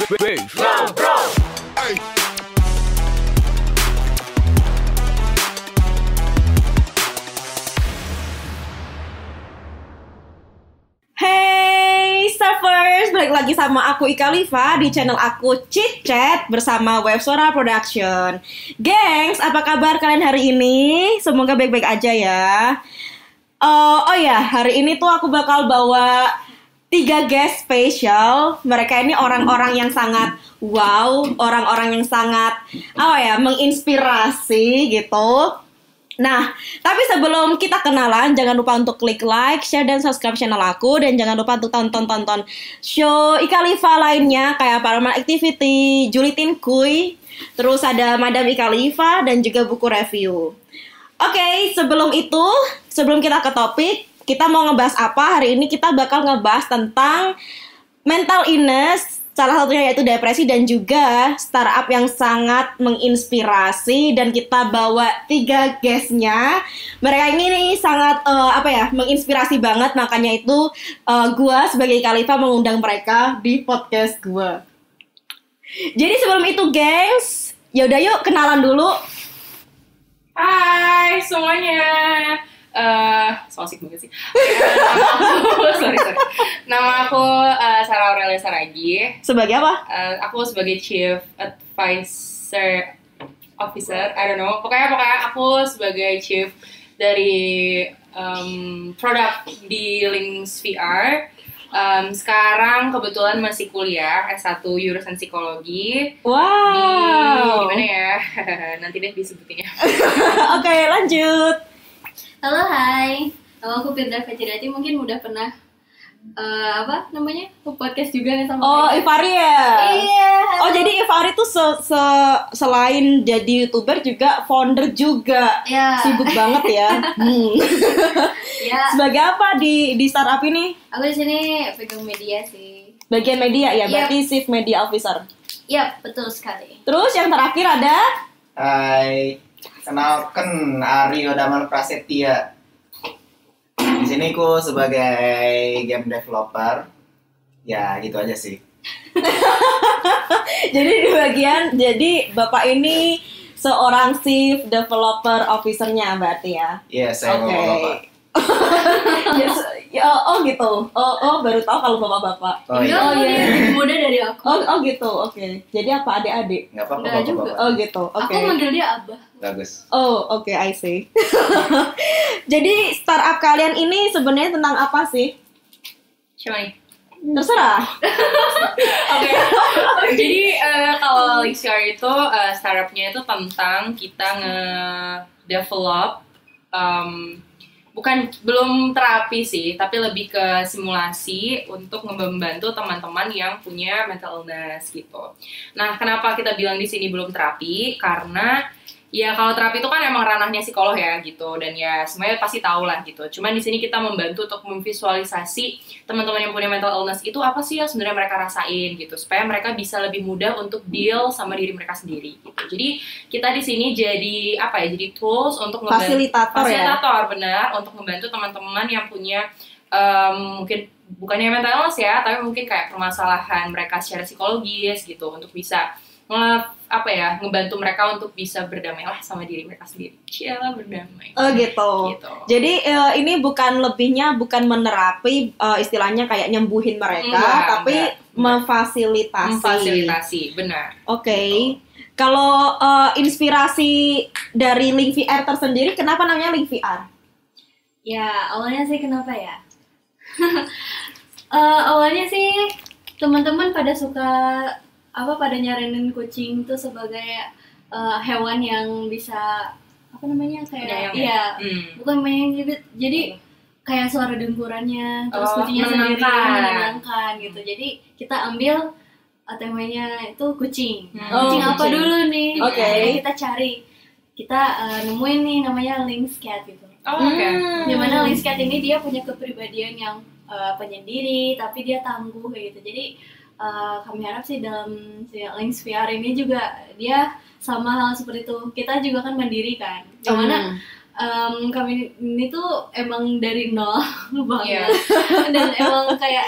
Bro, bro. Hey. Hey Surfers, balik lagi sama aku Ika Liva di channel aku Chit Chat bersama Web Suara Production. Gengs, apa kabar kalian hari ini? Semoga baik-baik aja ya. Oh ya, hari ini tuh aku bakal bawa 3 guest spesial. Mereka ini orang-orang yang sangat wow, orang-orang yang sangat menginspirasi gitu. Nah, tapi sebelum kita kenalan, jangan lupa untuk klik like, share, dan subscribe channel aku. Dan jangan lupa untuk tonton show Ika Liva lainnya, kayak Paranormal Activity, Julitin Kuy, terus ada Madam Ika Liva, dan juga buku review. Oke, sebelum kita ke topik, kita mau ngebahas apa? Hari ini kita bakal ngebahas tentang mental illness, salah satunya yaitu depresi, dan juga startup yang sangat menginspirasi. Dan kita bawa 3 guestnya. Mereka ini nih sangat menginspirasi banget. Makanya itu gue sebagai Khalifa mengundang mereka di podcast gue. Jadi sebelum itu gengs, yaudah yuk kenalan dulu. Hai semuanya. So asik banget sih. Sorry. Nama aku Sarah Aurelia Saragi. Sebagai apa? Aku sebagai Chief Advisor Officer. I don't know. Pokoknya aku sebagai Chief dari produk di Links VR. Sekarang kebetulan masih kuliah S1 jurusan psikologi. Wow. Di mana ya? Nanti deh disebutinnya. Oke, lanjut. Halo, hai. Aku Firda Fajirati, mungkin udah pernah ke podcast juga nih sama kalian. Ivari ya? Iya. Oh, jadi Ivari tuh selain jadi YouTuber juga founder juga. Iya. Sibuk banget ya. Ya. Sebagai apa di startup ini? Aku di sini pegang media sih. Bagian media ya, Iya. berarti Chief Media Officer. Iya, betul sekali. Terus yang terakhir ada Hai, kenalkan Aryo Damal Prasetya. Di sini ku sebagai game developer. Ya, gitu aja sih. jadi Bapak ini seorang Chief Developer Officer-nya berarti ya. Iya, saya bapak-bapak. Gitu. Baru tahu kalau bapak-bapak. Oh Enggak, iya. dia lebih muda dari aku. Gitu. Oke. Jadi apa adik-adik? Nggak apa-apa Nggak juga. bapak-bapak. Gitu. Oke. Aku manggil dia Abah. Bagus. Oke, I see. Jadi startup kalian ini sebenarnya tentang apa sih? Siapa nih? Terserah. Oke. Jadi kalau Lixar itu startupnya itu tentang kita nge-develop belum terapi sih, tapi lebih ke simulasi untuk membantu teman-teman yang punya mental illness gitu. Nah, kenapa kita bilang di sini belum terapi? Karena ya kalau terapi itu kan emang ranahnya psikolog ya gitu, dan ya semuanya pasti tahu lah gitu. Cuman di sini kita membantu untuk memvisualisasi teman-teman yang punya mental illness itu apa sih yang sebenarnya mereka rasain gitu, supaya mereka bisa lebih mudah untuk deal sama diri mereka sendiri gitu. Jadi kita di sini jadi jadi tools untuk Fasilitator, benar, untuk membantu teman-teman yang punya mungkin bukannya mental illness ya, tapi mungkin kayak permasalahan mereka secara psikologis gitu, untuk bisa ngebantu mereka untuk bisa berdamai lah sama diri mereka sendiri. Cialah berdamai. Gitu. Jadi ini bukan menerapi, istilahnya kayak nyembuhin mereka, tapi memfasilitasi. Benar. Oke. Kalau inspirasi dari Link VR tersendiri, kenapa namanya Link VR? Ya, awalnya sih kenapa ya? Awalnya sih teman-teman pada pada nyaranin kucing tuh sebagai hewan yang bisa bukan main gitu. Jadi kayak suara dengkurannya, terus kucingnya sendiri menenangkan gitu. Jadi kita ambil temanya itu kucing. Kucing apa dulu nih? Jadi kita cari. Kita nemuin nih namanya Lynx Cat gitu. Dimana Lynx Cat ini dia punya kepribadian yang penyendiri, tapi dia tangguh kayak gitu. Jadi kami harap sih dalam Links VR ini juga dia sama hal seperti itu. Kita juga kan mandiri kan, dimana kami ini tuh emang dari nol banget. Dan emang kayak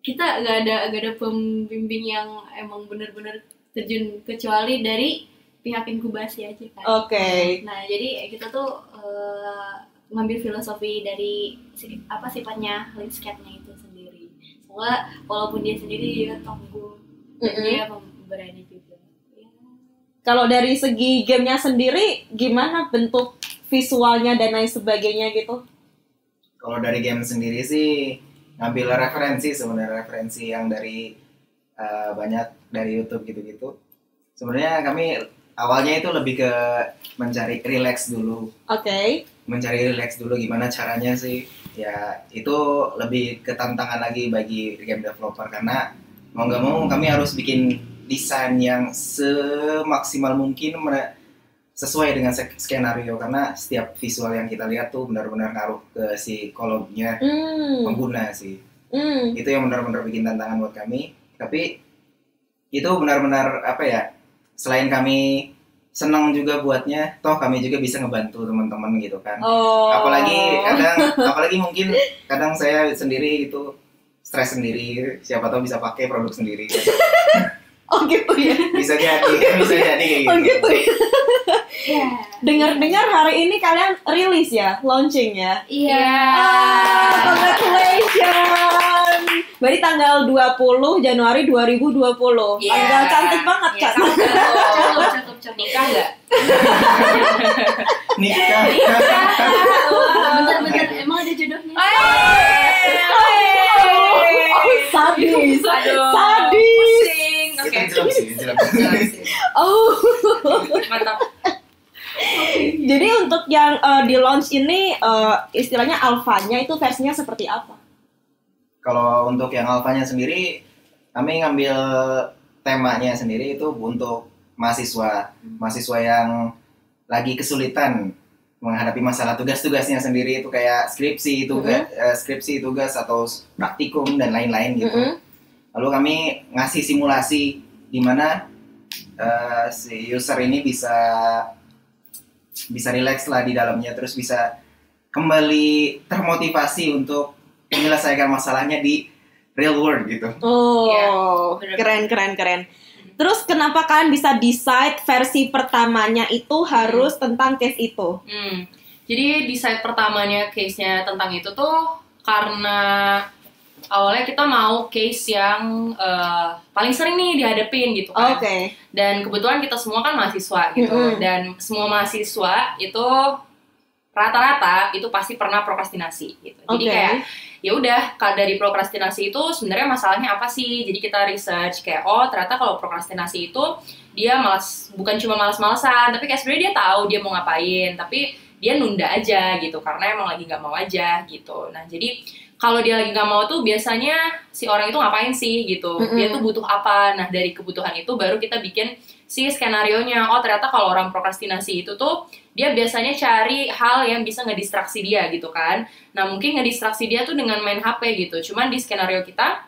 kita gak ada pembimbing yang emang bener-bener terjun kecuali dari pihak inkubasi aja kan. Oke. Nah jadi kita tuh ngambil filosofi dari sifatnya landscape-nya itu sendiri. Soalnya walaupun dia sendiri dia tangguh, dia berani juga. Ya. Kalau dari segi gamenya sendiri, gimana bentuk visualnya dan lain sebagainya gitu? Kalau dari game sendiri sih ngambil sebenarnya referensi yang dari banyak dari YouTube gitu-gitu. Sebenarnya kami awalnya itu lebih ke mencari relax dulu. Oke. Mencari relax dulu gimana caranya sih. Ya itu lebih ke tantangan lagi bagi game developer karena mau nggak mau kami harus bikin desain yang semaksimal mungkin sesuai dengan skenario karena setiap visual yang kita lihat tuh benar-benar ngaruh ke si kolomnya pengguna sih. Itu yang benar-benar bikin tantangan buat kami. Tapi itu benar-benar apa ya? Selain kami senang juga buatnya, toh kami juga bisa ngebantu teman-teman gitu kan. Apalagi mungkin kadang saya sendiri itu stres sendiri, siapa tahu bisa pakai produk sendiri. Kan? Oh gitu ya. Bisa jadi kayak gitu. Oh gitu ya. Yeah. Dengar-dengar hari ini kalian rilis ya, launching ya. Iya. Congratulations. Berarti tanggal 20 Januari 2020. Tanggal cantik banget, Kak. Cakep. Nikah nggak? Nikah. Bentar, emang ada jodohnya? Sadis. Aduh. Sadis. Pusing. Oke. Itu jelas sih. Oh. Mantap. Jadi untuk yang di launch ini istilahnya alfanya itu versinya seperti apa? Kalau untuk yang alfanya sendiri, kami ngambil temanya sendiri itu untuk mahasiswa yang lagi kesulitan menghadapi masalah tugas-tugasnya sendiri itu kayak skripsi, tugas atau praktikum dan lain-lain gitu. Lalu kami ngasih simulasi di mana si user ini bisa relax lah di dalamnya, terus bisa kembali termotivasi untuk menyelesaikan masalahnya di real world gitu. Oh, keren. Terus kenapa kalian bisa decide versi pertamanya itu harus tentang case itu? Jadi decide pertamanya case-nya tentang itu tuh karena awalnya kita mau case yang paling sering nih dihadapin gitu kan. Oke. Dan kebetulan kita semua kan mahasiswa gitu. Dan semua mahasiswa itu rata-rata itu pasti pernah prokrastinasi gitu. Jadi kayak ya udah dari prokrastinasi itu sebenarnya masalahnya apa sih? Jadi kita research kayak ternyata kalau prokrastinasi itu dia bukan cuma malas-malasan, tapi kayak sebenarnya dia tahu dia mau ngapain, tapi dia nunda aja gitu karena emang lagi nggak mau aja gitu. Nah jadi kalau dia lagi nggak mau tuh biasanya si orang itu ngapain sih gitu, dia tuh butuh apa. Nah dari kebutuhan itu baru kita bikin si skenarionya. Ternyata kalau orang prokrastinasi itu tuh dia biasanya cari hal yang bisa ngedistraksi dia gitu kan. Nah mungkin ngedistraksi dia tuh dengan main HP gitu. Cuman di skenario kita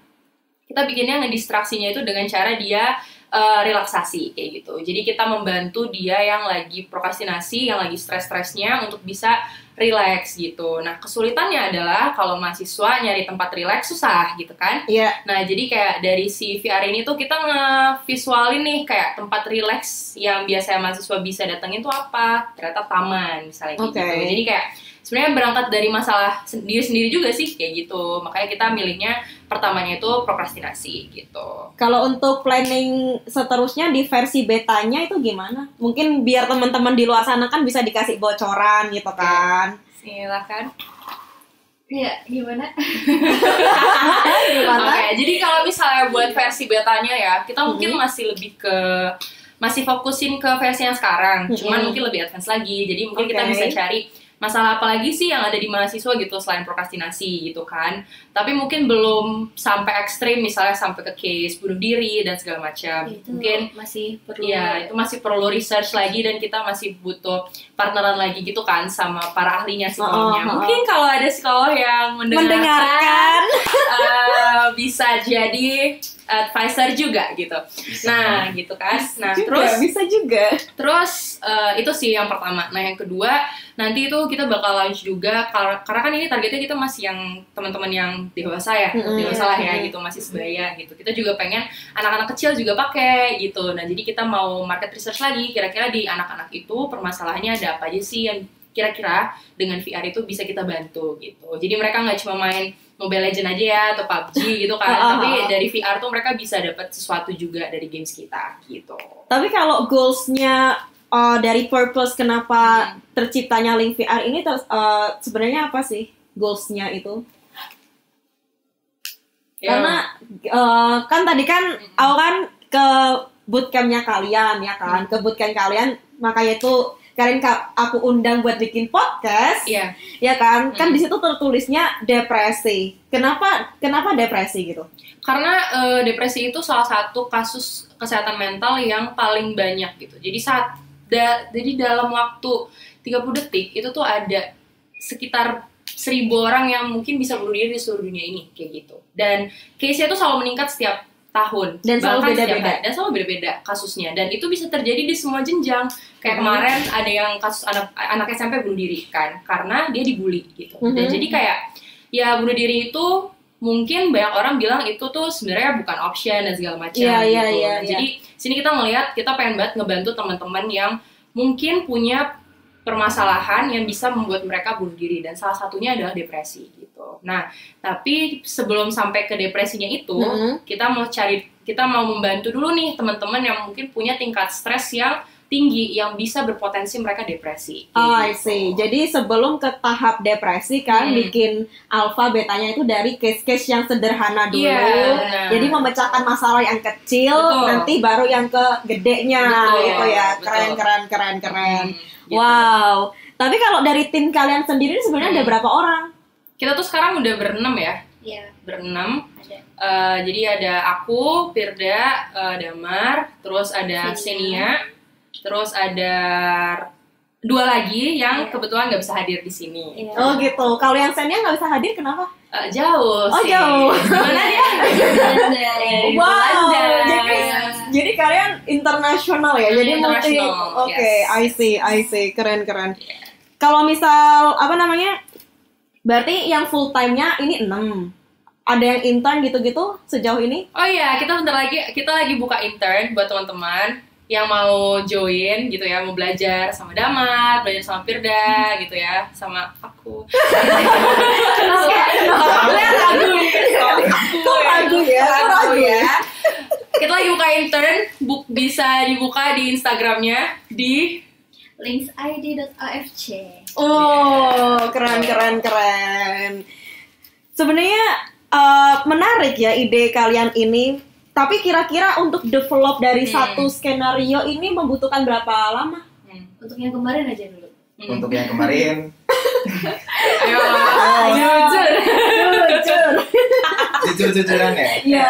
bikinnya ngedistraksinya itu dengan cara dia relaksasi kayak gitu. Jadi kita membantu dia yang lagi prokrastinasi, yang lagi stres-stresnya untuk bisa relax gitu. Nah kesulitannya adalah kalau mahasiswa nyari tempat relax susah gitu kan. Nah jadi kayak dari si VR ini tuh kita nge-visualin nih kayak tempat relax yang biasanya mahasiswa bisa datengin tuh apa. Ternyata taman misalnya gitu. Jadi kayak sebenarnya berangkat dari masalah diri sendiri juga sih kayak gitu. Makanya kita milihnya pertamanya itu prokrastinasi gitu. Kalau untuk planning seterusnya di versi betanya itu gimana? Mungkin biar teman-teman di luar sana kan bisa dikasih bocoran gitu kan. Silakan. Iya, gimana? Oke, jadi kalau misalnya buat versi betanya ya, kita mungkin masih fokusin ke versi yang sekarang, cuman mungkin lebih advance lagi. Jadi mungkin kita bisa cari masalah apa lagi sih yang ada di mahasiswa gitu selain prokrastinasi gitu kan. Tapi mungkin belum sampai ekstrim misalnya sampai ke case bunuh diri dan segala macam. Mungkin masih perlu. Ya, itu masih perlu research lagi dan kita masih butuh partneran lagi gitu kan sama para ahlinya psikolognya. Mungkin kalau ada psikolog yang mendengarkan bisa jadi advisor juga gitu. Nah, gitu kan. Nah, bisa juga. Terus itu sih yang pertama. Nah, yang kedua, nanti itu kita bakal launch juga karena kan ini targetnya kita masih yang teman-teman yang dewasa ya, dewasa lah ya gitu, masih sebaya gitu. Kita juga pengen anak-anak kecil juga pakai gitu. Nah, jadi kita mau market research lagi, kira-kira di anak-anak itu permasalahannya ada apa aja sih yang kira-kira dengan VR itu bisa kita bantu gitu. Jadi mereka nggak cuma main Mobile Legends aja ya atau PUBG gitu kan, tapi dari VR tuh mereka bisa dapat sesuatu juga dari games kita gitu. Tapi kalau goals-nya dari purpose kenapa terciptanya Link VR ini sebenarnya apa sih goals-nya itu? Karena kan tadi kan aku kan ke bootcamp-nya kalian ya kan, ke bootcamp kalian makanya itu kalian aku undang buat bikin podcast, ya kan? Kan di situ tertulisnya depresi. Kenapa depresi gitu? Karena depresi itu salah satu kasus kesehatan mental yang paling banyak gitu. Jadi jadi dalam waktu 30 detik itu tuh ada sekitar 1.000 orang yang mungkin bisa bunuh diri di seluruh dunia ini kayak gitu. Dan case-nya tuh selalu meningkat setiap tahun dan selalu beda-beda kasusnya, dan itu bisa terjadi di semua jenjang. Kayak kemarin ada yang kasus anak SMP bunuh diri kan karena dia dibully gitu. Dan jadi kayak ya bunuh diri itu mungkin banyak orang bilang itu tuh sebenarnya bukan option dan segala macam gitu. Jadi sini kita ngelihat, kita pengen banget ngebantu teman-teman yang mungkin punya permasalahan yang bisa membuat mereka bunuh diri, dan salah satunya adalah depresi gitu. Nah, tapi sebelum sampai ke depresinya itu, kita mau membantu dulu nih teman-teman yang mungkin punya tingkat stres yang tinggi yang bisa berpotensi mereka depresi. I see. Jadi sebelum ke tahap depresi kan bikin alpha betanya itu dari case-case yang sederhana dulu. Jadi memecahkan masalah yang kecil, nanti baru yang ke gedenya gitu ya. Keren. Gitu. Wow. Tapi kalau dari tim kalian sendiri sebenarnya ada berapa orang? Kita tuh sekarang udah berenam ya. Iya. Berenam. Jadi ada aku, Firda, Damar, terus ada Senia, terus ada 2 lagi yang kebetulan nggak bisa hadir di sini. Oh gitu. Kalau yang Senia nggak bisa hadir kenapa? Jauh sih. Jauh. Mana dia? Wow. Jadi kalian internasional ya. Jadi multi. Oke, I see. Keren. Kalau misal berarti yang full time-nya ini 6. Ada yang intern gitu-gitu sejauh ini? Oh iya, kita lagi buka intern buat teman-teman yang mau join gitu ya, mau belajar sama Damar, belajar sama Firda gitu ya, sama aku. Ragu ya. Kita lagi buka intern, bisa dibuka di Instagramnya di linksid.afc. Oh, keren. Sebenarnya menarik ya ide kalian ini. Tapi kira-kira untuk develop dari satu skenario ini membutuhkan berapa lama? Untuk yang kemarin aja dulu. Untuk yang kemarin, jujur-jujuran ya. Iya.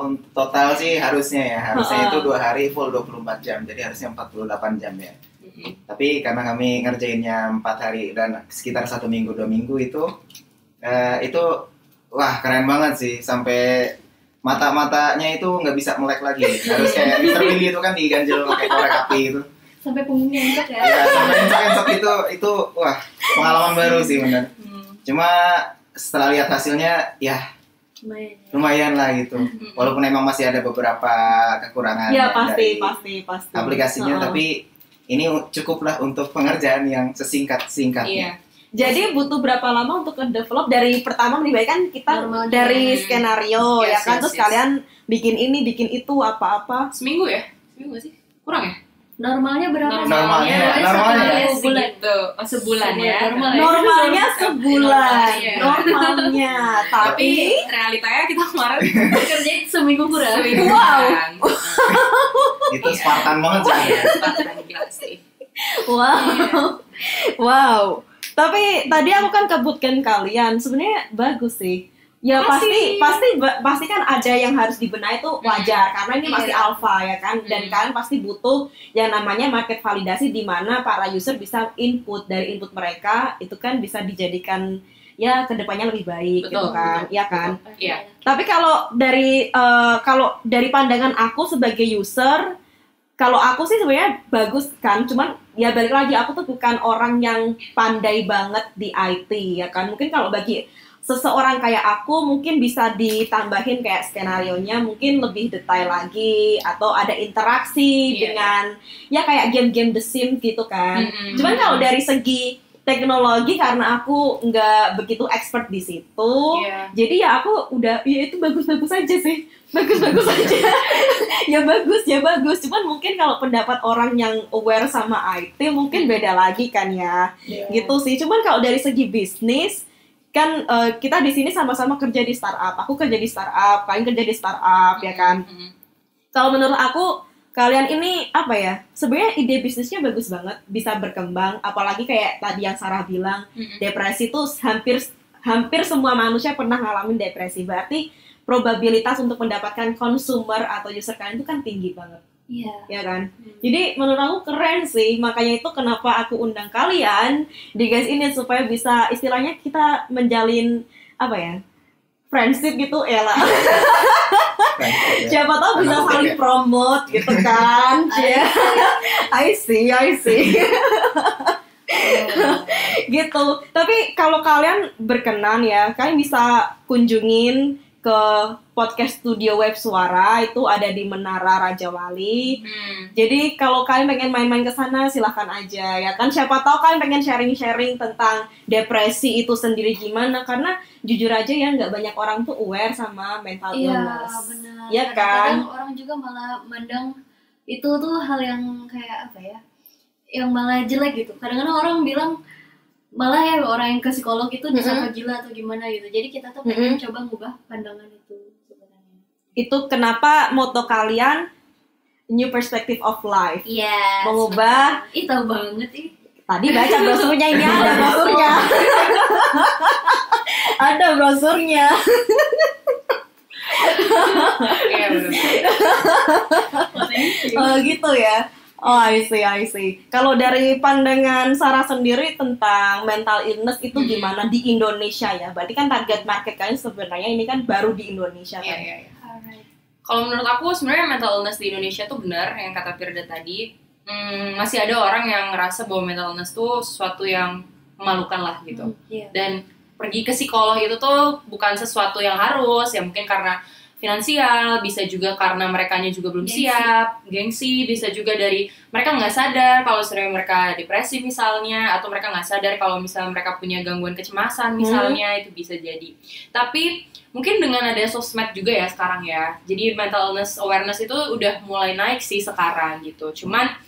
Untuk total sih harusnya itu 2 hari full 24 jam, jadi harusnya 48 jam ya. Tapi karena kami ngerjainnya 4 hari dan sekitar 1 minggu 2 minggu itu wah keren banget sih, sampai mata-matanya itu nggak bisa melek lagi, harus kayak Mr. Bean gitu kan diganjel pakai korek api gitu. Sampai punggungnya encok ya? Ya sampai encok itu wah pengalaman baru sih benar. Cuma setelah lihat hasilnya ya lumayan lah gitu. Walaupun emang masih ada beberapa kekurangan pasti aplikasinya, tapi ini cukuplah untuk pengerjaan yang sesingkat-singkatnya. Jadi butuh berapa lama untuk develop dari pertama kan kita dari skenario ya kan, terus kalian bikin ini bikin itu apa-apa? Seminggu ya? Seminggu sih? Kurang ya? Normalnya berapa? Normalnya sebulan ya. Normalnya sebulan. Normalnya. Tapi realitanya kita kemarin kerjain seminggu kurang. Wow. Itu Spartan banget sih. Wow. Tapi tadi aku kan ke bootcamp kalian, sebenarnya bagus sih. Ya pasti kan ada yang harus dibenahi, itu wajar karena ini masih alpha ya kan, dan kalian pasti butuh yang namanya market validasi di mana para user bisa input, dari input mereka itu kan bisa dijadikan ya kedepannya lebih baik gitu kan, iya kan. Iya. Tapi kalau dari pandangan aku sebagai user, kalau aku sih sebenarnya bagus kan, cuman ya balik lagi aku tuh bukan orang yang pandai banget di IT ya kan. Mungkin kalau bagi seseorang kayak aku mungkin bisa ditambahin kayak skenarionya mungkin lebih detail lagi atau ada interaksi dengan ya kayak game-game The Sims gitu kan. Cuman kalau dari segi teknologi karena aku nggak begitu expert di situ, jadi ya aku udah ya itu bagus-bagus aja sih, bagus-bagus aja. ya bagus. Cuman mungkin kalau pendapat orang yang aware sama IT mungkin beda lagi kan ya, gitu sih. Cuman kalau dari segi bisnis kan kita di sini sama-sama kerja di startup. Aku kerja di startup, kalian kerja di startup, ya kan. Kalau menurut aku kalian ini apa ya? Sebenarnya ide bisnisnya bagus banget, bisa berkembang. Apalagi kayak tadi yang Sarah bilang, depresi itu hampir semua manusia pernah ngalamin depresi. Berarti probabilitas untuk mendapatkan consumer atau user kalian itu kan tinggi banget. Iya. Ya kan? Jadi menurut aku keren sih, makanya itu kenapa aku undang kalian di guys ini supaya bisa istilahnya kita menjalin apa ya? Friendship gitu ya lah. Siapa tahu bisa saling promote gitu kan. I see. Gitu. Tapi kalau kalian berkenan ya, kalian bisa kunjungin ke podcast studio web suara, itu ada di Menara Raja Wali. Jadi kalau kalian pengen main-main ke sana silahkan aja ya kan. Siapa tahu kalian pengen sharing-sharing tentang depresi itu sendiri gimana, karena jujur aja ya nggak banyak orang tuh aware sama mental illness. Iya benar. Ya kan. Kadang orang juga malah mandang itu tuh hal yang kayak apa ya? Yang malah jelek gitu. Kadang-kadang orang bilang malah ya orang yang ke psikolog itu disangka gila atau gimana gitu. Jadi kita tuh pengen coba ngubah pandangan itu sebenarnya. Itu kenapa moto kalian New Perspective of Life. Iya. Mengubah. Ih tahu banget ih. Tadi baca brosurnya, ini ada brosurnya. Ada brosurnya. Iya benar. Oh gitu ya. Oh, I see. Kalau dari pandangan Sarah sendiri tentang mental illness itu gimana di Indonesia ya? Berarti kan target market kalian sebenarnya ini kan baru di Indonesia kan? Iya. Kalau menurut aku sebenarnya mental illness di Indonesia tuh benar yang kata Firda tadi. Masih ada orang yang ngerasa bahwa mental illness tuh sesuatu yang memalukan lah gitu. Dan pergi ke psikolog itu tuh bukan sesuatu yang harus, ya mungkin karena finansial, bisa juga karena merekanya juga belum siap, gengsi, bisa juga dari mereka nggak sadar kalau sering mereka depresi misalnya, atau mereka nggak sadar kalau misalnya mereka punya gangguan kecemasan misalnya, itu bisa jadi. Tapi mungkin dengan ada sosmed juga ya sekarang ya, jadi mental illness awareness itu udah mulai naik sih sekarang gitu. Cuman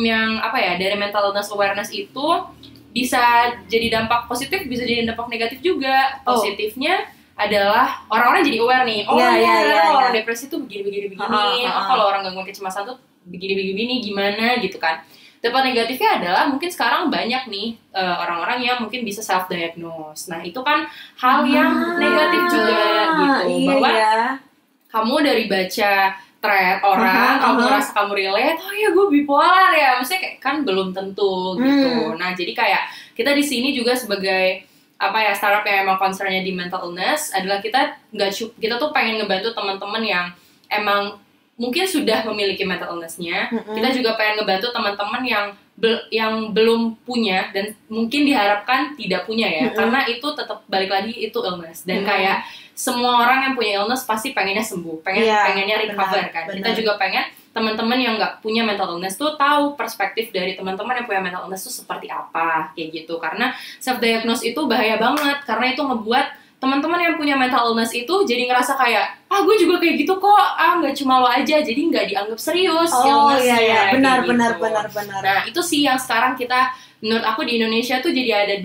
yang apa ya, dari mental illness awareness itu bisa jadi dampak positif, bisa jadi dampak negatif juga. Positifnya adalah orang-orang jadi aware nih, orang depresi tuh begini, kalau orang gangguan kecemasan tuh begini gimana gitu kan. Dampak negatifnya adalah mungkin sekarang banyak nih orang-orang yang mungkin bisa self diagnose. Nah itu kan hal yang negatif juga gitu, bahwa kamu dari baca thread orang, kamu merasa kamu relate, oh ya gue bipolar ya, maksudnya kayak kan belum tentu gitu. Nah jadi kayak kita di sini juga sebagai apa ya, startup yang emang concernnya di mental illness adalah kita tuh pengen ngebantu teman-teman yang emang mungkin sudah memiliki mental illness-nya. Kita juga pengen ngebantu teman-teman yang belum punya dan mungkin diharapkan tidak punya ya, karena itu tetap balik lagi itu illness dan kayak semua orang yang punya illness pasti pengennya sembuh, pengennya recover kan. Kita juga pengen teman-teman yang nggak punya mental illness tuh tahu perspektif dari teman-teman yang punya mental illness tuh seperti apa kayak gitu. Karena self diagnose itu bahaya banget, karena itu ngebuat teman-teman yang punya mental illness itu jadi ngerasa kayak gue juga kayak gitu kok, nggak cuma lo aja, jadi nggak dianggap serius illnessnya. Benar. Nah itu sih yang sekarang kita, menurut aku di Indonesia tuh jadi ada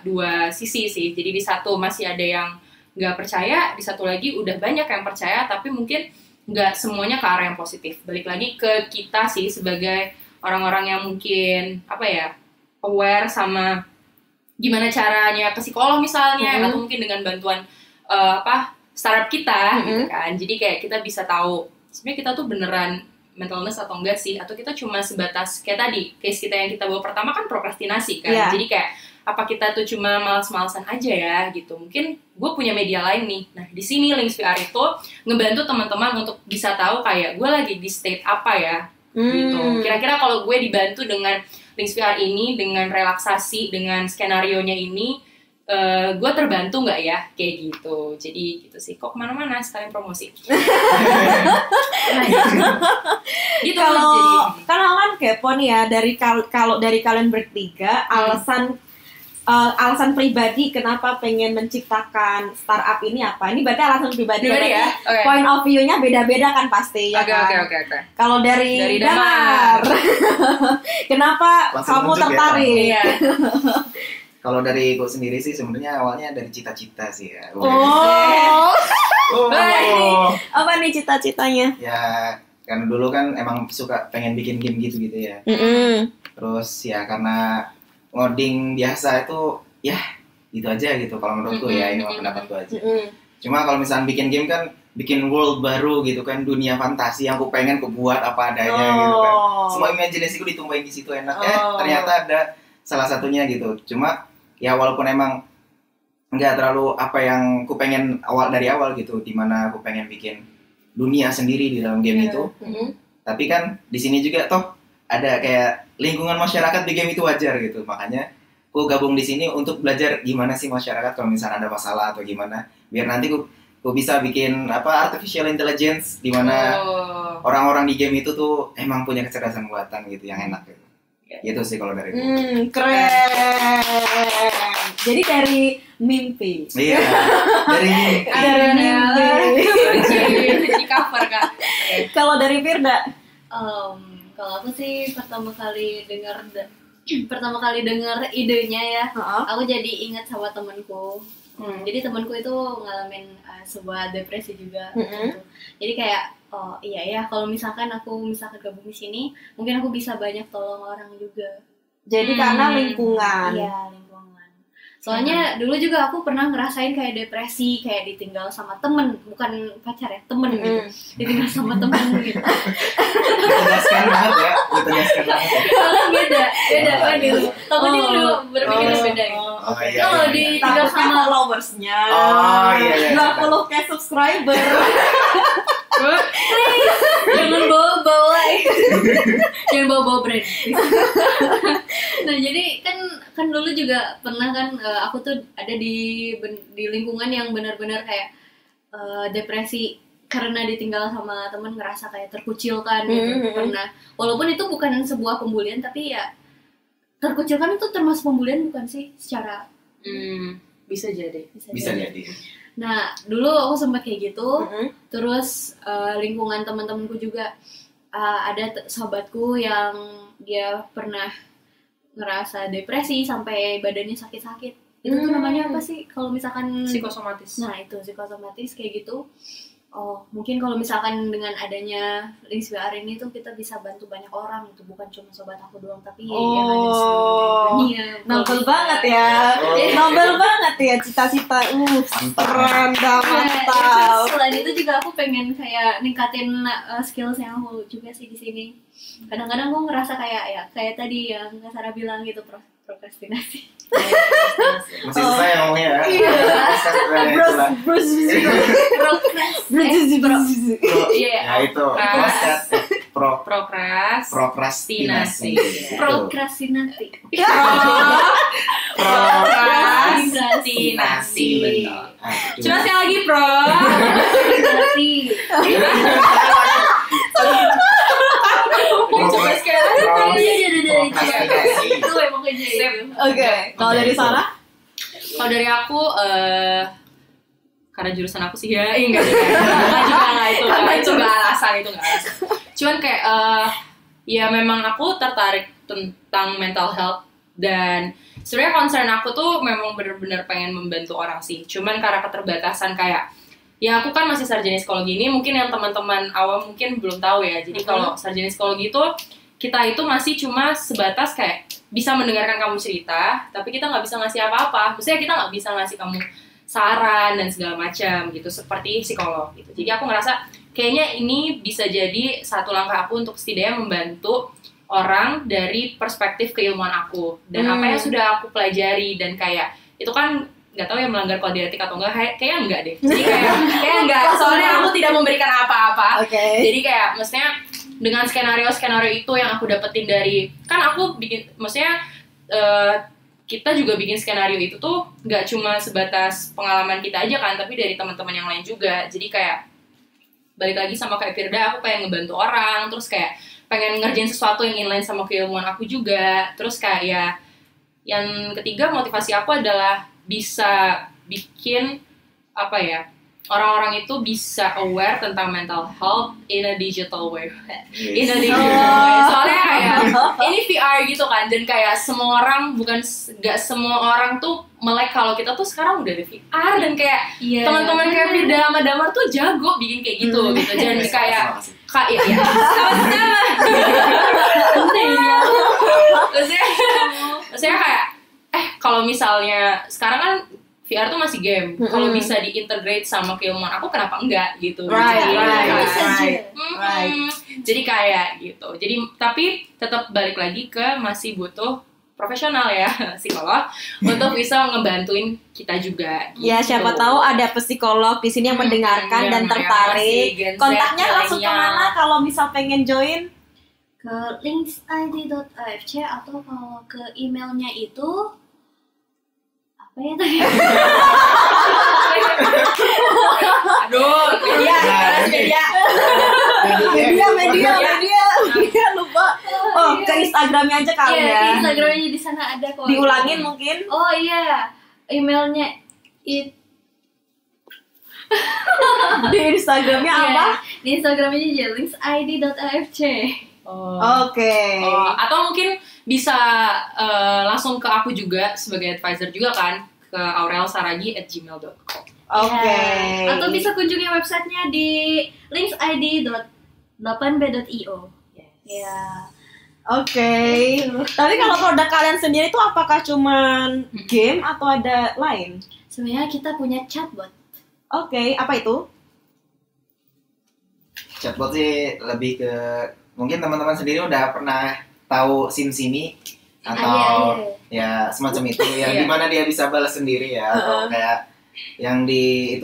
dua sisi sih. Jadi di satu masih ada yang nggak percaya, di satu lagi udah banyak yang percaya, tapi mungkin nggak semuanya ke arah yang positif. Balik lagi ke kita sih sebagai orang-orang yang mungkin apa ya, aware sama gimana caranya ke psikolog misalnya, atau mungkin dengan bantuan startup kita gitu kan. Jadi kayak kita bisa tahu sebenarnya kita tuh beneran mental illness atau enggak sih, atau kita cuma sebatas kayak tadi case kita yang kita bawa pertama kan prokrastinasi kan. Jadi kayak apa kita tuh cuma malas-malasan aja ya gitu. Mungkin gue punya media lain nih. Nah di sini Links VR itu ngebantu teman-teman untuk bisa tahu kayak gue lagi di state apa ya gitu. Kira-kira kalau gue dibantu dengan Links VR ini, dengan relaksasi, dengan skenario-nya ini, gue terbantu nggak ya kayak gitu. Jadi gitu sih. Kok kemana-mana sekalian promosi. Gitu. Kalau kan kepo nih ya, dari kalau dari kalian bertiga, alasan pribadi kenapa pengen menciptakan startup ini apa? Ini berarti alasan pribadi ya? Okay. Point of view-nya beda-beda kan pasti ya kan? Oke. Kalau dari Damar. kenapa Langsung kamu nunjuk ya? tertarik? Iya. Kalau dari gue sendiri sih sebenarnya awalnya dari cita-cita sih ya. Oh, Oh. apa nih cita-citanya? Ya karena dulu kan emang suka pengen bikin game gitu ya. Terus ya karena ngoding biasa itu ya gitu aja gitu kalau menurutku ya, ini mah pendapatku aja. Cuma kalau misalnya bikin game kan bikin world baru gitu kan, dunia fantasi yang aku pengen aku buat apa adanya gitu kan. Semua imajinasiku ditumpahin di situ enak. Ternyata ada salah satunya gitu. Cuma ya walaupun emang nggak terlalu apa yang aku pengen dari awal gitu, dimana aku pengen bikin dunia sendiri di dalam game itu. Tapi kan di sini juga toh ada kayak lingkungan masyarakat di game itu wajar gitu. Makanya aku gabung di sini untuk belajar gimana sih masyarakat kalau misalnya ada masalah atau gimana. Biar nanti aku bisa bikin artificial intelligence di mana orang-orang di game itu tuh emang punya kecerdasan buatan gitu yang enak gitu. Gitu sih kalau dari gue. Keren. Jadi dari mimpi. Iya. Dari mimpi. Di cover kan. Kalau dari Firda? Kalau aku sih pertama kali dengar idenya ya, aku jadi ingat sama temanku. Jadi temanku itu ngalamin sebuah depresi juga. Gitu. Jadi kayak iya ya, kalau misalkan gabung di sini, mungkin aku bisa banyak tolong orang juga. Jadi karena lingkungan. Iya, lingkungan. Soalnya dulu juga aku pernah ngerasain kayak depresi, kayak ditinggal sama temen, bukan pacar ya, temen gitu. Ditinggal sama temen gitu. Ditegaskan banget ya. Soalnya beda kan gitu. Tapi dia dulu berpikirnya beda gitu. Oh iya. Kalau ditinggal sama followersnya. Oh iya. 20k subscriber. Jangan bawa-bawa jangan bawa-bawa brand. Nah jadi kan dulu juga pernah kan aku tuh ada di lingkungan yang benar-benar kayak depresi karena ditinggal sama temen, ngerasa kayak terkucilkan gitu. Pernah, walaupun itu bukan sebuah pembulian, tapi ya terkucilkan itu termasuk pembulian bukan sih secara Bisa jadi. Nah, dulu aku sempat kayak gitu. Terus lingkungan teman-temanku juga ada sahabatku yang dia pernah ngerasa depresi sampai badannya sakit-sakit. Itu tuh namanya apa sih? Kalau misalkan Psikosomatis. Nah, itu psikosomatis kayak gitu. Oh, mungkin kalau misalkan dengan adanya Links VR ini tuh kita bisa bantu banyak orang gitu, bukan cuma sobat aku doang, tapi yang ada seluruh dunia. Nobel banget ya. Nobel banget ya cita-cita. Keren banget. Selain itu juga aku pengen kayak ningkatin skills yang aku juga sih di sini. Kadang-kadang aku ngerasa kayak tadi yang Kak Sarah bilang gitu, prokrastinasi. Masih susah ya ngomongnya ya. Ya itu prokrastinasi. Prokrastinasi, betul. Coba sekali lagi, Pro. Coba sekali lagi. Itu emang kejadian. Oke, kalau dari Sarah? Kalau dari aku, karena jurusan aku sih ya, enggak itu nggak alasan. Cuman kayak ya memang aku tertarik tentang mental health, dan sebenarnya concern aku tuh memang benar-benar pengen membantu orang sih. Cuman karena keterbatasan kayak ya aku kan masih sarjana psikologi, ini mungkin yang teman-teman awam mungkin belum tahu ya. Jadi kalau sarjana psikologi itu kita itu masih cuma sebatas kayak bisa mendengarkan kamu cerita, tapi kita nggak bisa ngasih apa-apa. Maksudnya kita nggak bisa ngasih kamu saran dan segala macam gitu, seperti psikolog gitu. Jadi aku ngerasa kayaknya ini bisa jadi satu langkah aku untuk setidaknya membantu orang dari perspektif keilmuan aku dan apa yang sudah aku pelajari, dan kayak itu kan nggak tahu ya melanggar kode etik atau enggak, kayaknya enggak deh. Jadi kayak enggak, soalnya aku tidak memberikan apa-apa. Jadi kayak maksudnya dengan skenario itu yang aku dapetin dari, kan aku bikin, maksudnya kita juga bikin skenario itu tuh nggak cuma sebatas pengalaman kita aja kan, tapi dari teman-teman yang lain juga. Jadi kayak balik lagi sama kayak Firda, aku pengen ngebantu orang, terus kayak pengen ngerjain sesuatu yang inline sama keilmuan aku juga. Terus kayak ya yang ketiga, motivasi aku adalah bisa bikin apa ya, orang-orang itu bisa aware tentang mental health in a digital way. In a digital way. Soalnya kayak ini VR gitu kan, dan kayak semua orang, nggak semua orang tuh melek kalau kita tuh sekarang udah ada VR, dan kayak teman-teman kayak Firda sama Damar tuh jago bikin kayak gitu gitu. Dan kayak maksudnya kayak kalau misalnya sekarang kan VR tuh masih game, kalau bisa diintegrate sama keilmuan aku, kenapa enggak gitu. Jadi kayak gitu. Jadi tapi tetap balik lagi ke masih butuh profesional ya, psikolog untuk bisa ngebantuin kita juga. Gitu. Ya siapa tahu ada psikolog di sini yang mendengarkan dan tertarik. Kontaknya langsung kemana kalau misal pengen join? Ke linksid.afc atau kalau ke emailnya itu apa ya tadi? Aduh, media lupa. Oh, ke Instagramnya aja kali ya. Ke Instagramnya di sana ada kok. Diulangin mungkin. Oh iya, emailnya di Instagramnya apa? Di Instagramnya aja linksid.afc. Oke. Atau mungkin bisa langsung ke aku juga sebagai advisor juga kan, ke aurelsaragi@gmail.com. Oke. Atau bisa kunjungi websitenya di linksid.8b.io. Ya. Oke. Tapi kalau produk kalian sendiri itu apakah cuman game atau ada lain? Sebenarnya kita punya chatbot. Oke, apa itu? Chatbot sih lebih ke, mungkin teman-teman sendiri udah pernah tahu SimSimi atau ya semacam itu, yang dimana dia bisa balas sendiri ya, atau kayak yang di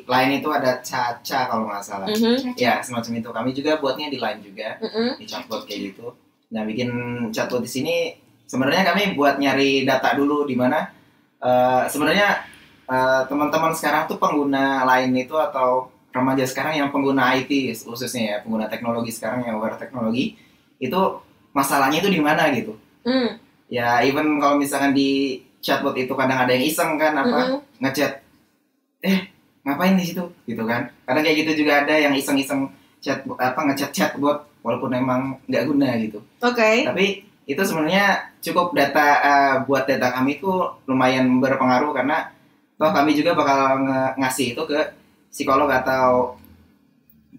Line itu ada Caca kalau nggak salah. Ya semacam itu. Kami juga buatnya di Line juga, di chatbot kayak gitu. Nah bikin chatbot di sini sebenarnya kami buat nyari data dulu, di mana sebenarnya teman-teman sekarang tuh pengguna Line itu, atau remaja sekarang yang pengguna IT khususnya ya, pengguna teknologi sekarang yang aware teknologi, itu masalahnya itu di mana gitu. Ya even kalau misalkan di chatbot itu kadang ada yang iseng kan, ngechat ngapain di situ gitu kan. Kadang kayak gitu juga ada yang iseng-iseng ngechat chatbot walaupun emang nggak guna gitu. Tapi itu sebenarnya cukup buat data kami itu lumayan berpengaruh, karena toh kami juga bakal ngasih itu ke psikolog atau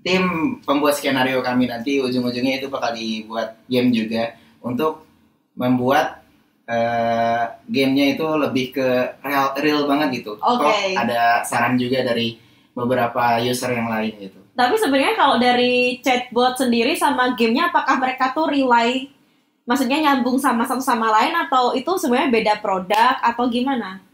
tim pembuat skenario kami. Nanti ujung-ujungnya itu bakal dibuat game juga untuk membuat gamenya itu lebih ke real banget gitu. Toh ada saran juga dari beberapa user yang lain gitu. Tapi sebenarnya kalau dari chatbot sendiri sama gamenya, apakah mereka tuh rely, maksudnya nyambung sama satu sama lain, atau itu sebenarnya beda produk atau gimana?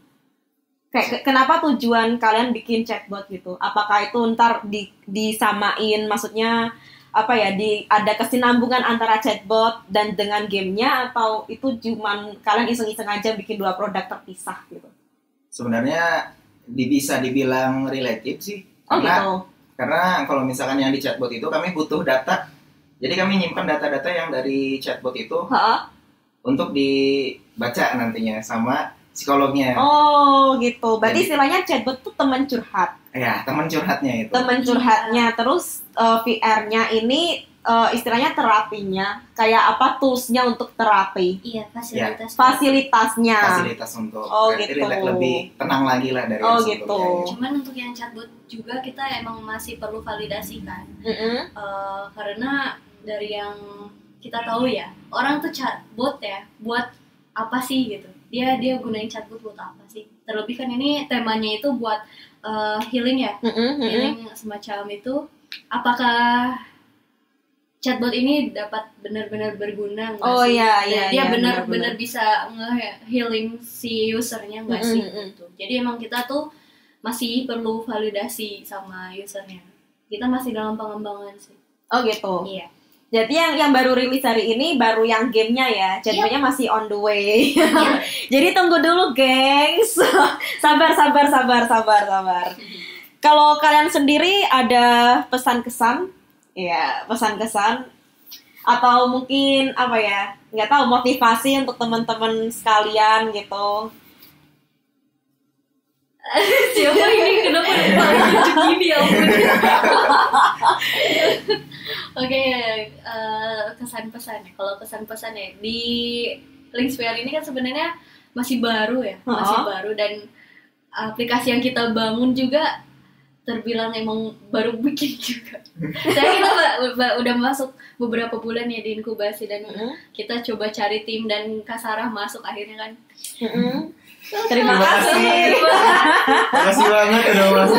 Kayak kenapa tujuan kalian bikin chatbot gitu? Apakah itu ntar disamain, maksudnya apa ya, ada kesinambungan antara chatbot dan dengan gamenya, atau itu cuman kalian iseng-iseng aja bikin dua produk terpisah gitu? Sebenarnya bisa dibilang relatif sih, karena kalau misalkan yang di chatbot itu kami butuh data, jadi kami nyimpan data-data yang dari chatbot itu untuk dibaca nantinya sama psikolognya. Oh gitu. Berarti istilahnya chatbot tuh teman curhat. Ya, teman curhatnya itu. Teman curhatnya. Terus VR-nya ini istilahnya terapinya. Kayak apa toolsnya untuk terapi? Iya, fasilitas. Fasilitasnya. Fasilitas untuk gitu. Lebih tenang lagi lah dari yang sebelumnya. Gitu. Cuman untuk yang chatbot juga kita emang masih perlu validasi kan. Karena dari yang kita tahu ya, orang tuh chatbot ya buat apa sih gitu. Dia gunain chatbot buat apa sih? Terlebih kan ini temanya itu buat healing ya, healing semacam itu. Apakah chatbot ini dapat benar-benar berguna nggak Oh, sih? iya, Dan iya, dia iya, benar-benar benar-benar. bisa nge-healing si usernya nggak sih gitu. Jadi emang kita tuh masih perlu validasi sama usernya. Kita masih dalam pengembangan sih. Oh gitu. Iya. Jadi yang baru rilis hari ini baru yang gamenya ya, chatbotnya masih on the way. Jadi tunggu dulu, gengs. sabar. Kalau kalian sendiri ada pesan kesan, ya pesan kesan, atau mungkin apa ya, nggak tahu motivasi untuk teman-teman sekalian gitu. Siapa ini? Kenapa lucu gini ya ampun. Oke, kesan-pesan ya. Kalau kesan-pesan ya di Linksphere ini kan sebenarnya masih baru ya, masih baru, dan aplikasi yang kita bangun juga terbilang emang baru bikin juga. Saya kita udah masuk beberapa bulan ya di inkubasi, dan kita coba cari tim dan Kak Sarah masuk akhirnya kan. Terima kasih. Makasih banget udah masuk.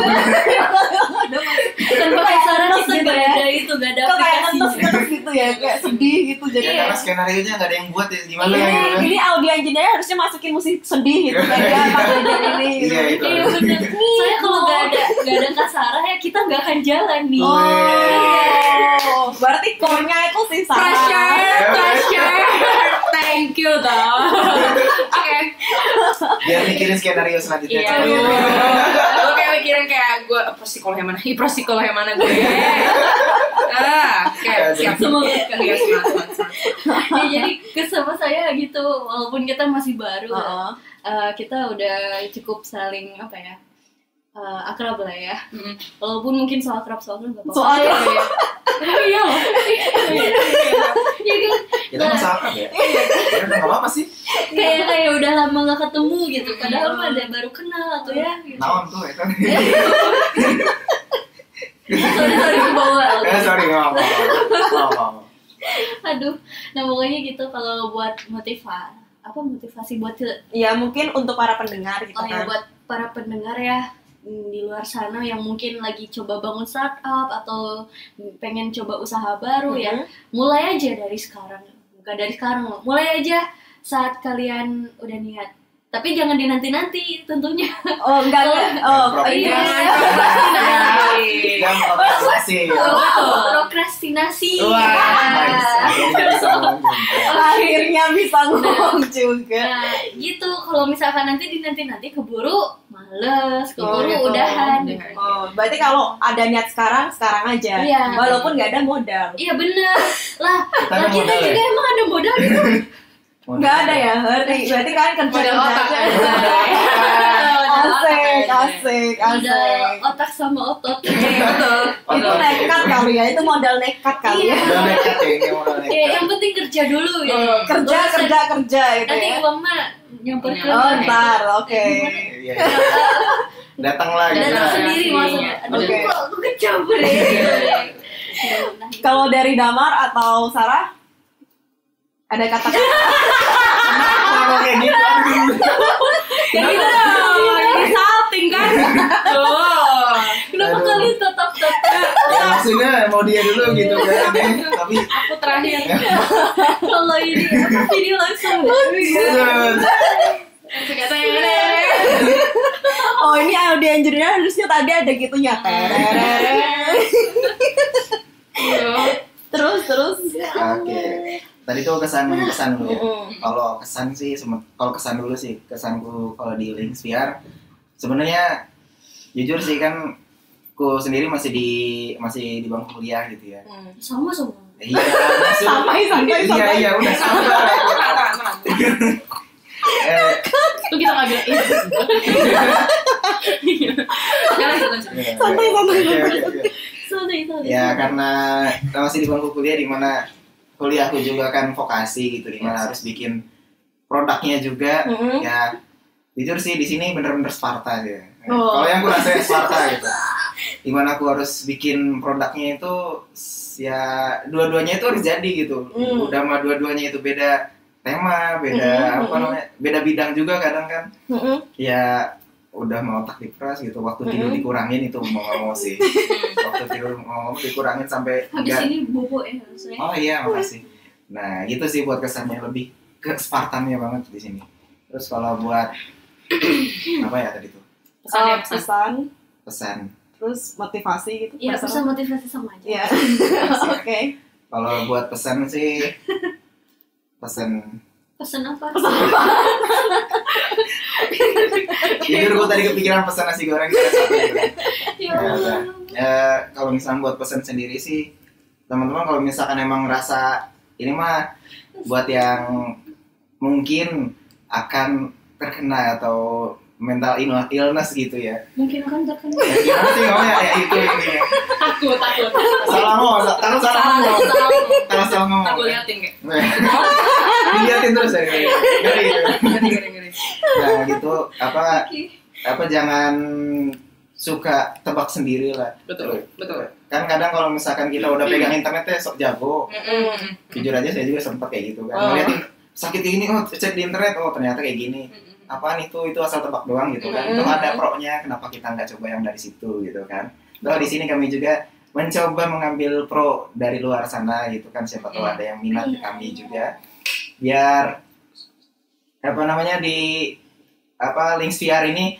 Tanpa Kak Sarah kita gitu gak ya. ada itu, gak ada Kok kayak aplikasinya. ngetes gitu ya, kayak sedih gitu jadi. Ya karena skenario nya nggak ada yang buat ya gimana Iya, ya gitu kan. jadi audio engineer harusnya masukin musik sedih gitu kan ya, pakai ini gitu. Iya itu. Iya bener. Soalnya kalau gak ada Kak Sarah ya kita gak akan jalan nih. Oh, berarti core-nya itu sih sama. Pressure. Thank you toh. Oke. Biar mikirin skenario selanjutnya. Iya. Gue kayak mikirin kayak gue psikolog yang mana? Psikolog yang mana gue? Oke, siap. Semoga Iya, semangat. Ya, jadi kesama saya gitu, walaupun kita masih baru, kita udah cukup saling apa ya, akrab lah ya. Walaupun mungkin soal akrab gak apa-apa. Soal akrab. Iya loh. Iya kan? Kita masa akrab ya. Ya udah nggak apa-apa sih. Kayak udah lama gak ketemu gitu. Padahal mah ada baru kenal atau ya. Gitu. Naon tuh itu. Sorry ke bawah. Sorry nggak apa-apa. Aduh, nah pokoknya gitu kalau buat motivasi buat Ya mungkin untuk para pendengar gitu ya kan. buat para pendengar ya di luar sana yang mungkin lagi coba bangun startup atau pengen coba usaha baru ya, mulai aja dari sekarang. Bukan dari sekarang loh. Mulai aja saat kalian udah niat. Tapi jangan dinanti-nanti tentunya. Oh, enggak. Oh, iya. Jangan prokrastinasi. Prokrastinasi. Akhirnya bisa ngomong juga. Nah, gitu. Kalau misalkan nanti dinanti-nanti keburu males, keburu gitu. udahan. Oh, berarti kalau ada niat sekarang aja. Iya. Walaupun nggak ada modal. Iya bener. Lah ada kita modal juga ya? emang ada modal gitu. Nggak ada ya, berarti kalian kerja Modal otak aja. Asik. Modal otak sama otot. Itu nekat kali ya, itu modal nekat kali ya. Udah nekat ya ini modal Ya, nekat. yang penting kerja dulu ya. Kerja itu Nanti ya. uang mah nyamper ke Oh, ntar, oke. Iya. Datang lagi. datang sendiri maksudnya. Aduh, Oke. kok aku kecampur ya. Nah, Kalau dari Damar atau Sarah, ada kata-kata? Kenapa kayak gitu? Ya gitu dong. Ini salting kan? Tuh. kenapa Aduh. kalian tetap Ya maksudnya mau dia dulu gitu kan. Tapi Aku terakhir. kalau ini apa video langsung? Oh, ini audio engineer harusnya tadi ada gitunya. Terus. Oke. Tadi tuh kesan dulu ya. Kalau kesan dulu sih, kesanku kalau di Linksphere sebenarnya jujur sih kan ku sendiri masih di bangku kuliah gitu ya. Sama. Iya, maksud Santai. iya udah sabar. Itu kita nggak bilang itu. Santai. Oke. Ya karena masih di bangku kuliah di mana kuliahku juga kan vokasi gitu, di mana harus bikin produknya juga. Ya jujur sih di sini bener-bener Sparta gitu. Kalau yang aku rasain Sparta gitu. Di mana aku harus bikin produknya itu ya dua-duanya itu harus jadi gitu. Udah mah dua-duanya itu beda tema, beda beda bidang juga kadang kan. Ya udah mau otak diperas gitu, waktu tidur dikurangin itu mau sih. Waktu tidur mau dikurangin sampai habis ini bobo ya maksudnya. Oh iya, makasih. Nah, gitu sih buat kesannya, lebih ke Spartannya banget di sini. Terus kalau buat apa ya tadi tuh? Pesan. Terus motivasi gitu. Iya, pesan motivasi sama aja. Iya. Oke. Kalau buat pesan sih pesan apa? jujur gue tadi kepikiran pesan nasi goreng Ya Allah. kalau misalnya buat pesan sendiri sih, teman-teman kalau misalkan emang ngerasa ini mah buat yang mungkin akan terkena atau mental illness gitu ya. Mungkin akan terkena. Ya gimana sih ngomongnya ya itu intinya. Takut. Salah ngomong, kalau salah ngomong. Aku liatin kayak. Diliatin terus ya. Ngeri. Ngeri. Nah gitu, apa jangan suka tebak sendiri lah. Betul. Kan kadang kalau misalkan kita udah pegang internetnya sok jago. Jujur aja saya juga sempat kayak gitu kan. Ngeliatin sakit kayak gini, cek di internet, ternyata kayak gini. Apaan itu asal tebak doang gitu kan. Itu ada pro-nya, kenapa kita nggak coba yang dari situ gitu kan. Kalau di sini kami juga mencoba mengambil pro dari luar sana gitu kan, siapa tahu ada yang minat kami juga. Biar di Links VR ini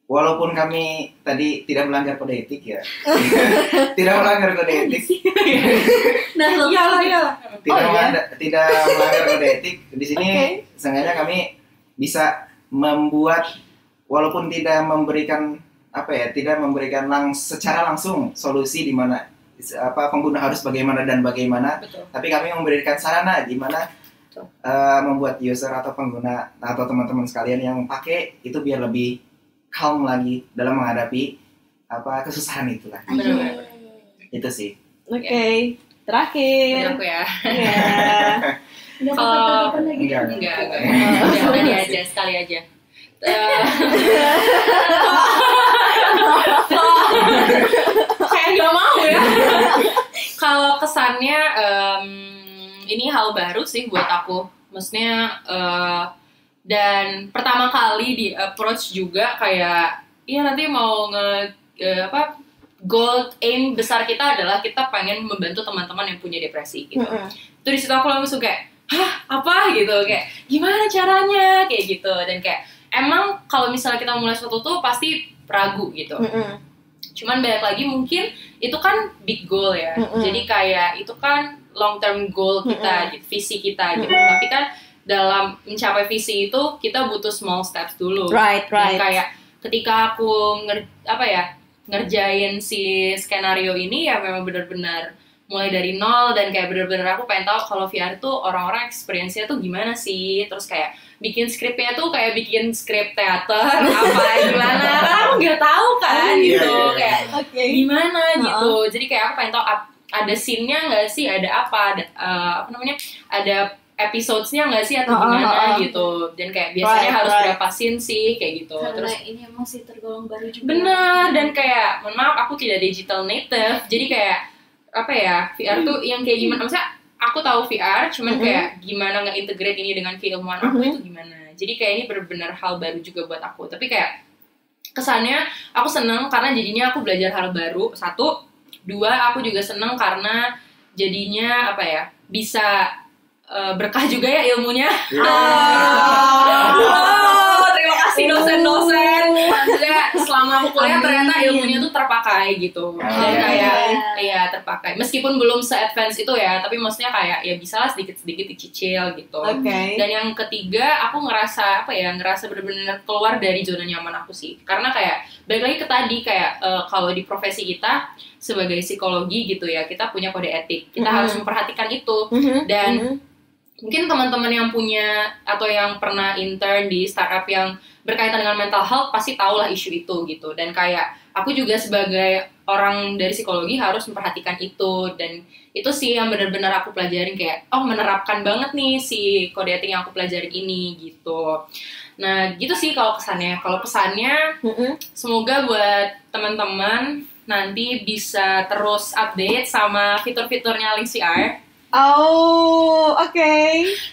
walaupun kami tadi tidak melanggar kode etik ya. Tidak melanggar kode etik. Nah, Iyalah. Tidak melanggar kode etik. Di sini seenggaknya kami bisa membuat walaupun tidak memberikan secara langsung solusi di mana pengguna harus bagaimana, Betul. tapi kami memberikan sarana di mana membuat user atau pengguna atau teman-teman sekalian yang pakai itu biar lebih calm lagi dalam menghadapi kesusahan itulah. Benar. Itu sih. Oke. Terakhir. Aku ya. Enggak Kalau- apa-apa lagi. Enggak. Udah aja sekali aja. Kayak nggak mau ya. Kalau kesannya ini hal baru sih buat aku. Maksudnya dan pertama kali di approach juga kayak nanti mau goal aim besar kita adalah kita pengen membantu teman-teman yang punya depresi gitu. Itu di situ aku langsung kayak apa gitu, kayak gimana caranya kayak gitu, dan kayak emang kalau misalnya kita mulai sesuatu tuh pasti ragu gitu. Cuman balik lagi mungkin itu kan big goal ya. Jadi kayak itu kan long term goal kita, gitu, visi kita gitu. Tapi kan dalam mencapai visi itu kita butuh small steps dulu. Right. Dan kayak ketika aku ngerjain si skenario ini ya memang benar-benar mulai dari nol, dan kayak benar-benar aku pengen tahu kalau VR tuh orang-orang experience-nya tuh gimana sih. Terus kayak bikin skripnya tuh kayak bikin skrip teater gimana, aku nggak tahu kan gitu. Kayak gimana gitu. Jadi kayak aku pengen tahu ada scene-nya nggak sih, ada apa, ada episodesnya nggak sih atau gimana gitu. Dan kayak biasanya harus berapa scene sih kayak gitu. Karena Terus ini masih tergolong baru juga. benar, dan kayak mohon maaf aku tidak digital native, jadi kayak VR tuh yang kayak gimana, maksudnya aku tahu VR cuman kayak gimana nge-integrate ini dengan keilmuan aku itu gimana. Jadi kayak ini benar-benar hal baru juga buat aku, tapi kayak kesannya aku seneng karena jadinya aku belajar hal baru. 1, 2 aku juga seneng karena jadinya bisa berkah juga ya ilmunya. Terima kasih dosen-dosen. Maksudnya selama aku kuliah ternyata ilmunya tuh terpakai gitu. Dan kayak terpakai. Meskipun belum se-advance itu ya, tapi maksudnya kayak ya bisa lah sedikit-sedikit dicicil gitu. Dan yang ketiga, aku ngerasa benar-benar keluar dari zona nyaman aku sih. Karena kayak balik lagi ke tadi kayak kalau di profesi kita sebagai psikologi gitu ya, kita punya kode etik. Kita harus memperhatikan itu. Dan mungkin teman-teman yang punya atau yang pernah intern di startup yang berkaitan dengan mental health pasti tahu lah isu itu gitu. Dan kayak aku juga sebagai orang dari psikologi harus memperhatikan itu, dan itu sih yang benar-benar aku pelajarin, kayak menerapkan banget nih si kode etik yang aku pelajarin ini gitu. Nah gitu sih kalau kesannya. Kalau pesannya semoga buat teman-teman nanti bisa terus update sama fitur-fiturnya Links VR.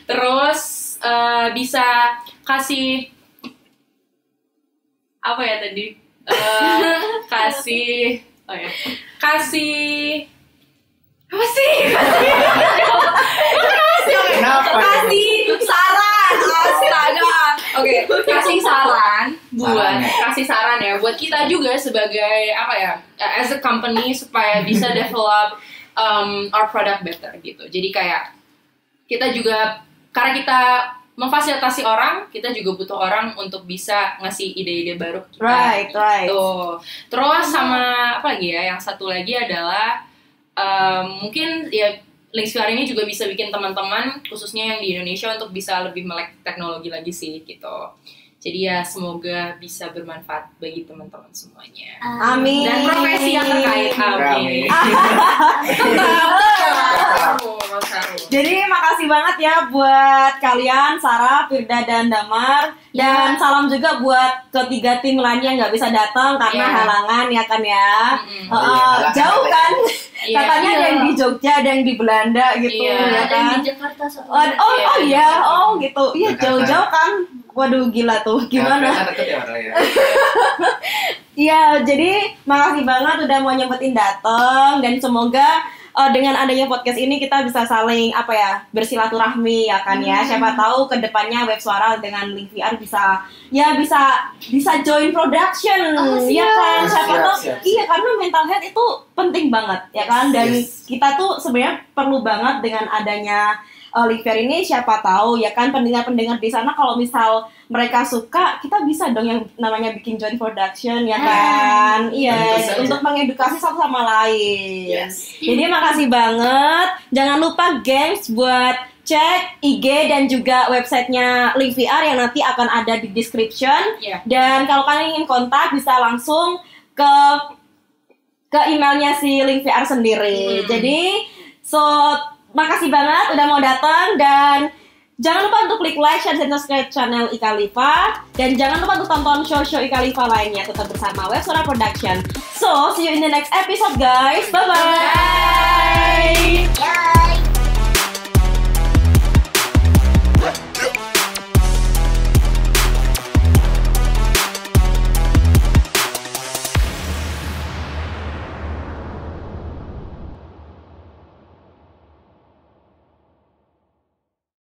Terus bisa kasih apa ya tadi? Kasih apa sih? Kenapa? Kasih saran, astaga. Oke, kasih saran ya buat kita juga sebagai apa ya, as a company supaya bisa develop our product better gitu. Jadi kayak kita juga karena kita memfasilitasi orang, kita juga butuh orang untuk bisa ngasih ide-ide baru ke kita. Right. Tuh. Terus sama apa lagi ya? Yang satu lagi adalah mungkin ya Linksfear ini juga bisa bikin teman-teman khususnya yang di Indonesia untuk bisa lebih melek teknologi lagi sih gitu. Jadi ya semoga bisa bermanfaat bagi teman-teman semuanya. Amin. Dan profesi yang terkait. Amin. Jadi makasih banget ya buat kalian Sarah, Firda dan Damar. Dan salam juga buat ketiga tim lainnya yang nggak bisa datang karena halangan ya kan ya. Jauh kan? Katanya ada yang di Jogja, ada yang di Belanda gitu ya kan. Ada yang di Jakarta soalnya. Gitu. Iya jauh-jauh kan. Waduh gila tuh, gimana? Iya, jadi makasih banget udah mau nyempetin dateng dan semoga dengan adanya podcast ini kita bisa saling bersilaturahmi ya kan ya. Siapa tahu kedepannya Web Suara dengan Linksfear bisa join production ya kan. Siapa tahu iya karena mental health itu penting banget ya kan dan kita tuh sebenarnya perlu banget dengan adanya Linksfear ini. Siapa tahu ya kan pendengar-pendengar di sana kalau misal mereka suka, kita bisa dong yang namanya bikin joint production ya kan. Iya, untuk mengedukasi satu sama lain. Jadi makasih banget. Jangan lupa gengs buat cek IG dan juga websitenya Linksfear yang nanti akan ada di description. Dan kalau kalian ingin kontak bisa langsung ke emailnya si Linksfear sendiri. Jadi makasih banget udah mau datang dan jangan lupa untuk klik like, share, dan subscribe channel Ika Liva dan jangan lupa untuk tonton show Ika Liva lainnya tetap bersama Web Suara Production. So, see you in the next episode guys. Bye bye.